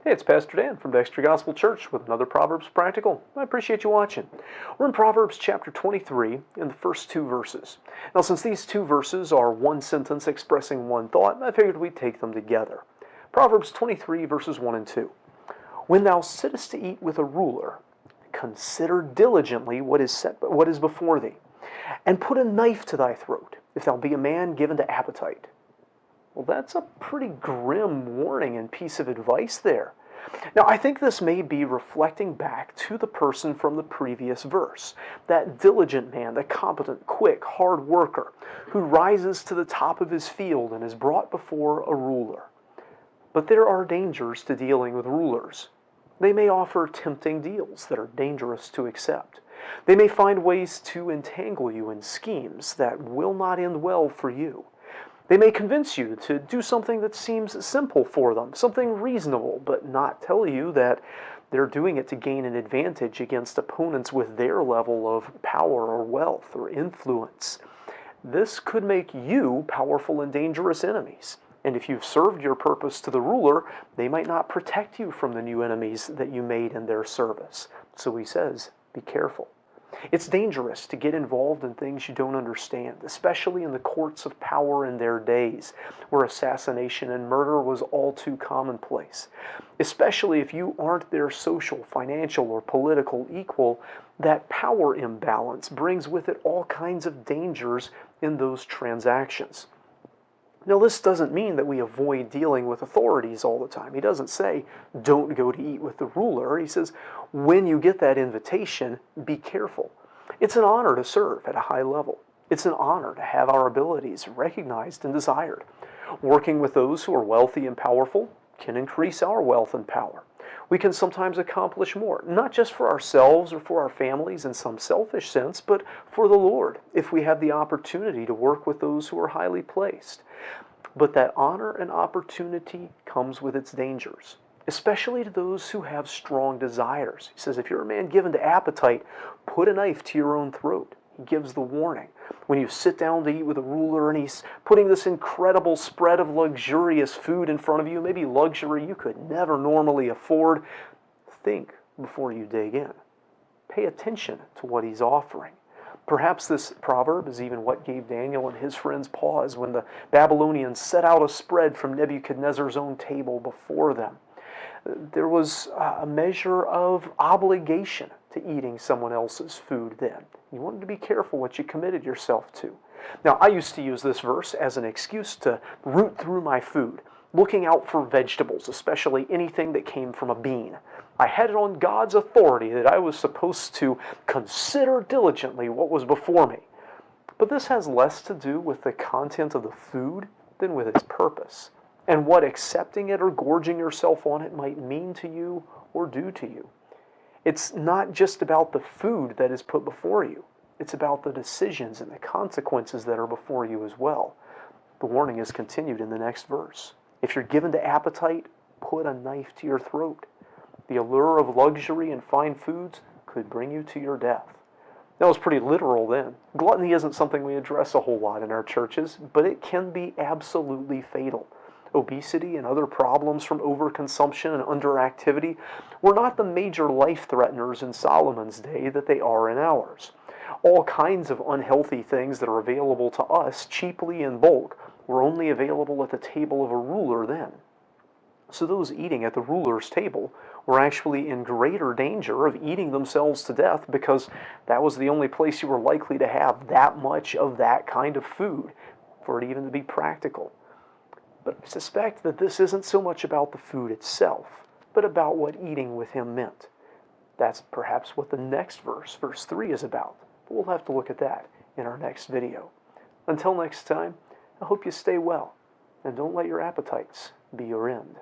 Hey, it's Pastor Dan from Dexter Gospel Church with another Proverbs Practical. I appreciate you watching. We're in Proverbs chapter 23 in the first two verses. Now, since these two verses are one sentence expressing one thought, I figured we'd take them together. Proverbs 23 verses 1 and 2. When thou sittest to eat with a ruler, consider diligently what is before thee, and put a knife to thy throat, if thou be a man given to appetite. Well, that's a pretty grim warning and piece of advice there. Now, I think this may be reflecting back to the person from the previous verse, that diligent man, the competent, quick, hard worker, who rises to the top of his field and is brought before a ruler. But there are dangers to dealing with rulers. They may offer tempting deals that are dangerous to accept. They may find ways to entangle you in schemes that will not end well for you. They may convince you to do something that seems simple for them, something reasonable, but not tell you that they're doing it to gain an advantage against opponents with their level of power or wealth or influence. This could make you powerful and dangerous enemies. And if you've served your purpose to the ruler, they might not protect you from the new enemies that you made in their service. So he says, be careful. It's dangerous to get involved in things you don't understand, especially in the courts of power in their days, where assassination and murder was all too commonplace. Especially if you aren't their social, financial, or political equal, that power imbalance brings with it all kinds of dangers in those transactions. Now, this doesn't mean that we avoid dealing with authorities all the time. He doesn't say, don't go to eat with the ruler. He says, when you get that invitation, be careful. It's an honor to serve at a high level. It's an honor to have our abilities recognized and desired. Working with those who are wealthy and powerful can increase our wealth and power. We can sometimes accomplish more, not just for ourselves or for our families in some selfish sense, but for the Lord, if we have the opportunity to work with those who are highly placed. But that honor and opportunity comes with its dangers, especially to those who have strong desires. He says, if you're a man given to appetite, put a knife to your own throat. He gives the warning. When you sit down to eat with a ruler and he's putting this incredible spread of luxurious food in front of you, maybe luxury you could never normally afford, think before you dig in. Pay attention to what he's offering. Perhaps this proverb is even what gave Daniel and his friends pause when the Babylonians set out a spread from Nebuchadnezzar's own table before them. There was a measure of obligation to eating someone else's food then. You wanted to be careful what you committed yourself to. Now, I used to use this verse as an excuse to root through my food, looking out for vegetables, especially anything that came from a bean. I had it on God's authority that I was supposed to consider diligently what was before me. But this has less to do with the content of the food than with its purpose, and what accepting it or gorging yourself on it might mean to you or do to you. It's not just about the food that is put before you. It's about the decisions and the consequences that are before you as well. The warning is continued in the next verse. If you're given to appetite, put a knife to your throat. The allure of luxury and fine foods could bring you to your death. That was pretty literal then. Gluttony isn't something we address a whole lot in our churches, but it can be absolutely fatal. Obesity and other problems from overconsumption and underactivity were not the major life threateners in Solomon's day that they are in ours. All kinds of unhealthy things that are available to us cheaply in bulk were only available at the table of a ruler then. So those eating at the ruler's table were actually in greater danger of eating themselves to death because that was the only place you were likely to have that much of that kind of food for it even to be practical. But I suspect that this isn't so much about the food itself, but about what eating with him meant. That's perhaps what the next verse, verse 3, is about. But we'll have to look at that in our next video. Until next time, I hope you stay well, and don't let your appetites be your end.